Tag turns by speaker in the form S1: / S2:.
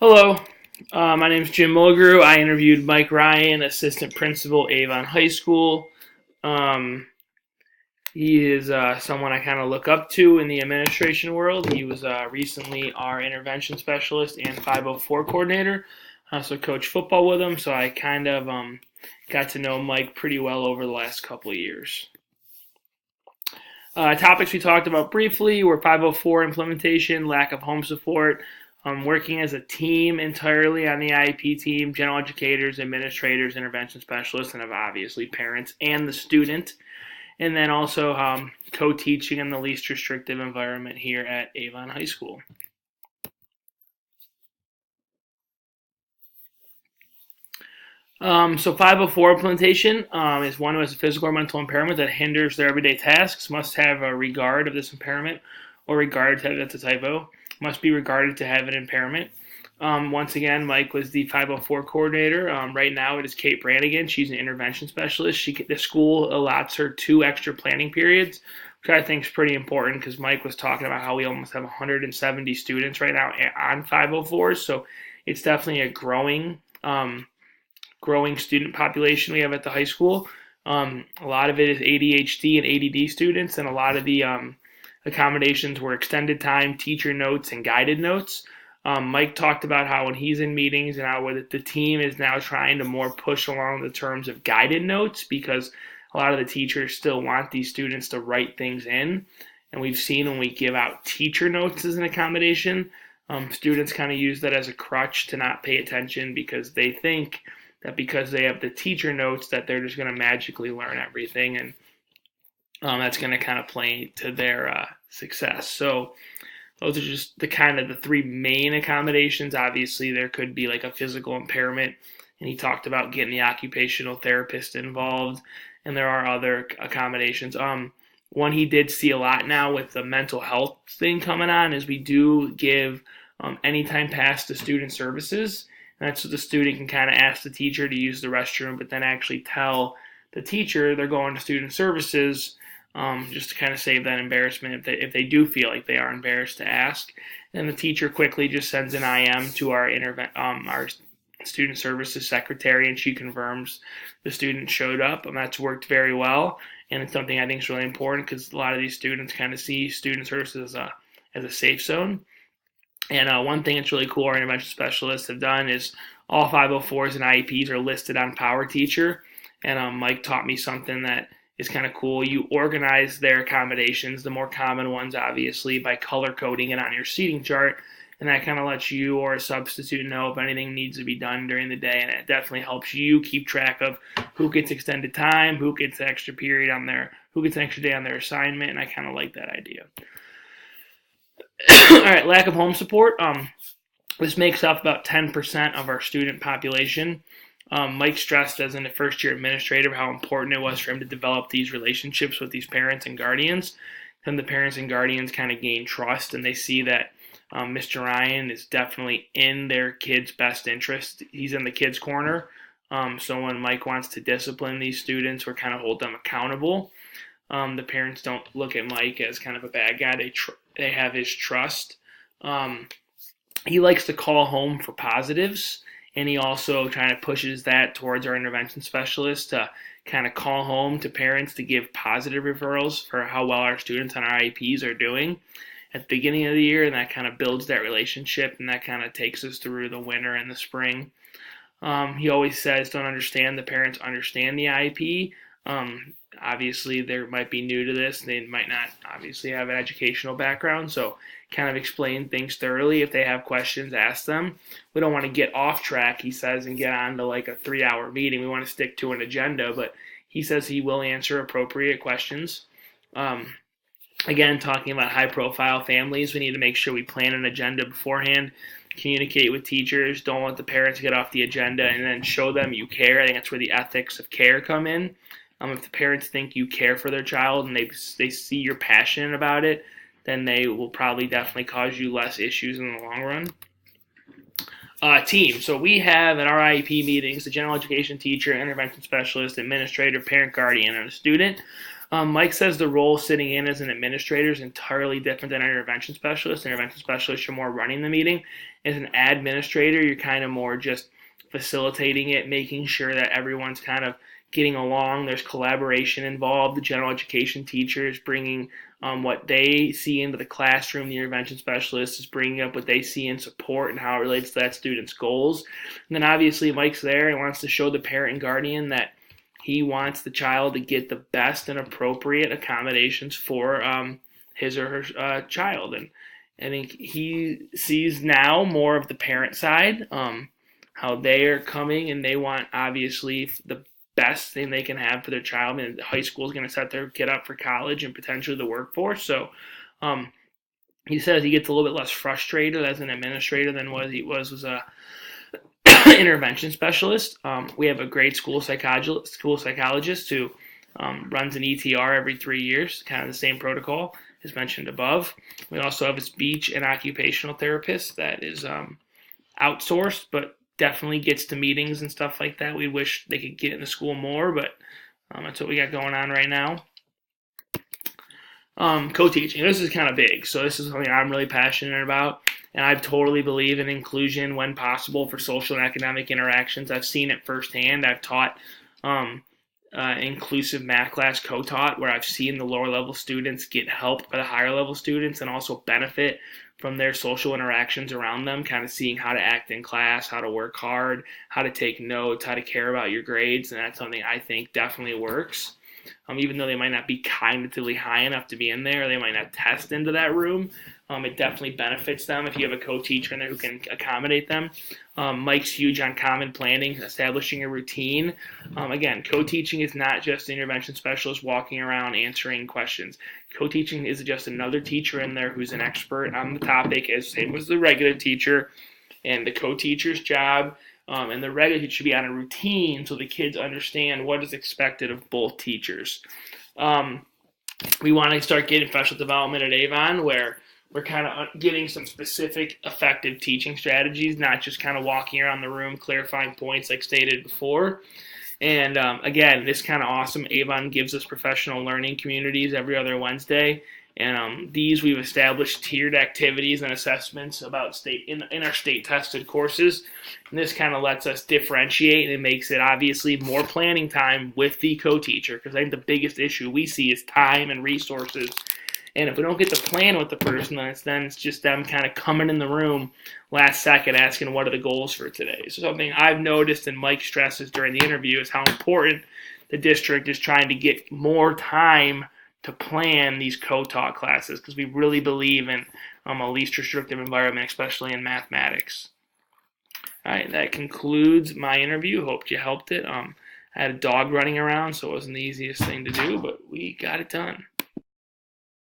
S1: Hello, my name is Jim Mulgrew. I interviewed Mike Ryan, assistant principal, Avon High School. Um, he is someone I kind of look up to in the administration world. He was recently our intervention specialist and 504 coordinator. I also coached football with him, so I kind of got to know Mike pretty well over the last couple of years. Topics we talked about briefly were 504 implementation, lack of home support, working as a team entirely on the IEP team, general educators, administrators, intervention specialists, and obviously parents and the student. And then also co-teaching in the least restrictive environment here at Avon High School. So 504 implementation is one who has a physical or mental impairment that hinders their everyday tasks, must have a regard of this impairment, or regard to, that's a typo, must be regarded to have an impairment. Once again, Mike was the 504 coordinator. Right now it is Kate Brannigan. She's an intervention specialist. The school allots her 2 extra planning periods, which I think is pretty important because Mike was talking about how we almost have 170 students right now on 504s. So it's definitely a growing student population we have at the high school. A lot of it is ADHD and ADD students, and a lot of the accommodations were extended time, teacher notes, and guided notes. Mike talked about how when he's in meetings and how the team is now trying to more push along the terms of guided notes because a lot of the teachers still want these students to write things in. And we've seen when we give out teacher notes as an accommodation, students kind of use that as a crutch to not pay attention because they think that because they have the teacher notes that they're just going to magically learn everything, and that's going to kind of play to their success. So those are just the 3 main accommodations. Obviously, there could be like a physical impairment, and he talked about getting the occupational therapist involved, and there are other accommodations. One he did see a lot now with the mental health thing coming on is we do give anytime pass to student services. That's so the student can kind of ask the teacher to use the restroom, but then actually tell the teacher they're going to student services, just to kind of save that embarrassment if they do feel like they are embarrassed to ask. And the teacher quickly just sends an IM to our student services secretary, and she confirms the student showed up, and that's worked very well. And it's something I think is really important because a lot of these students kind of see student services as a safe zone. And one thing that's really cool our intervention specialists have done is all 504s and IEPs are listed on Power Teacher. And Mike taught me something that is kind of cool. You organize their accommodations, the more common ones obviously, by color coding it on your seating chart. And that kind of lets you or a substitute know if anything needs to be done during the day. And it definitely helps you keep track of who gets extended time, who gets an extra period who gets an extra day on their assignment. And I kind of like that idea. All right, lack of home support. This makes up about 10% of our student population. Mike stressed as a first-year administrator how important it was for him to develop these relationships with these parents and guardians. Then the parents and guardians kind of gain trust, and they see that Mr. Ryan is definitely in their kids' best interest. He's in the kids' corner. So when Mike wants to discipline these students or kind of hold them accountable, the parents don't look at Mike as kind of a bad guy. They have his trust. He likes to call home for positives, and he also kind of pushes that towards our intervention specialists to kind of call home to parents to give positive referrals for how well our students on our IEPs are doing at the beginning of the year, and that kind of builds that relationship, and that kind of takes us through the winter and the spring. He always says, don't understand, the parents understand the IEP. Obviously, they might be new to this. They might not obviously have an educational background, so kind of explain things thoroughly. If they have questions, ask them. We don't want to get off track, he says, and get on to like a 3-hour meeting. We want to stick to an agenda, but he says he will answer appropriate questions. Again, talking about high-profile families, we need to make sure we plan an agenda beforehand, communicate with teachers, don't let the parents get off the agenda, and then show them you care. I think that's where the ethics of care come in. If the parents think you care for their child and they see you're passionate about it, then they will probably definitely cause you less issues in the long run. Team. So we have at our IEP meetings the general education teacher, intervention specialist, administrator, parent, guardian, and a student. Mike says the role sitting in as an administrator is entirely different than an intervention specialist. Intervention specialist, you're more running the meeting. As an administrator, you're kind of more just facilitating it, making sure that everyone's kind of getting along. There's collaboration involved. The general education teacher is bringing what they see into the classroom. The intervention specialist is bringing up what they see in support and how it relates to that student's goals. And then obviously Mike's there and wants to show the parent and guardian that he wants the child to get the best and appropriate accommodations for his or her child. And I think he sees now more of the parent side, how they are coming and they want obviously the best thing they can have for their child. And high school is going to set their kid up for college and potentially the workforce. So he says he gets a little bit less frustrated as an administrator than what he was a intervention specialist. We have a great school psychologist who runs an ETR every 3 years, kind of the same protocol as mentioned above. We also have a speech and occupational therapist that is outsourced, but definitely gets to meetings and stuff like that. We wish they could get in the school more, but that's what we got going on right now. Co-teaching. This is kind of big, so this is something I'm really passionate about, and I totally believe in inclusion when possible for social and academic interactions. I've seen it firsthand. I've taught inclusive math class co-taught, where I've seen the lower level students get helped by the higher level students and also benefit from their social interactions around them, kind of seeing how to act in class, how to work hard, how to take notes, how to care about your grades, and that's something I think definitely works. Even though they might not be cognitively high enough to be in there, they might not test into that room, it definitely benefits them if you have a co-teacher in there who can accommodate them. Mike's huge on common planning, establishing a routine. Again, co-teaching is not just an intervention specialist walking around answering questions. Co-teaching is just another teacher in there who's an expert on the topic, as same as the regular teacher, and the co-teacher's job and the regular teacher should be on a routine so the kids understand what is expected of both teachers. We want to start getting professional development at Avon, where we're kind of getting some specific effective teaching strategies, not just kind of walking around the room clarifying points like stated before. And again, this kind of awesome. Avon gives us professional learning communities every other Wednesday. And these we've established tiered activities and assessments about in our state tested courses. And this kind of lets us differentiate, and it makes it obviously more planning time with the co-teacher, because I think the biggest issue we see is time and resources. And if we don't get to plan with the person, then it's just them kind of coming in the room last second asking what are the goals for today. So something I've noticed, and Mike stresses during the interview, is how important the district is trying to get more time to plan these co-taught classes, because we really believe in a least restrictive environment, especially in mathematics. All right, that concludes my interview. Hope you helped it. I had a dog running around, so it wasn't the easiest thing to do, but we got it done.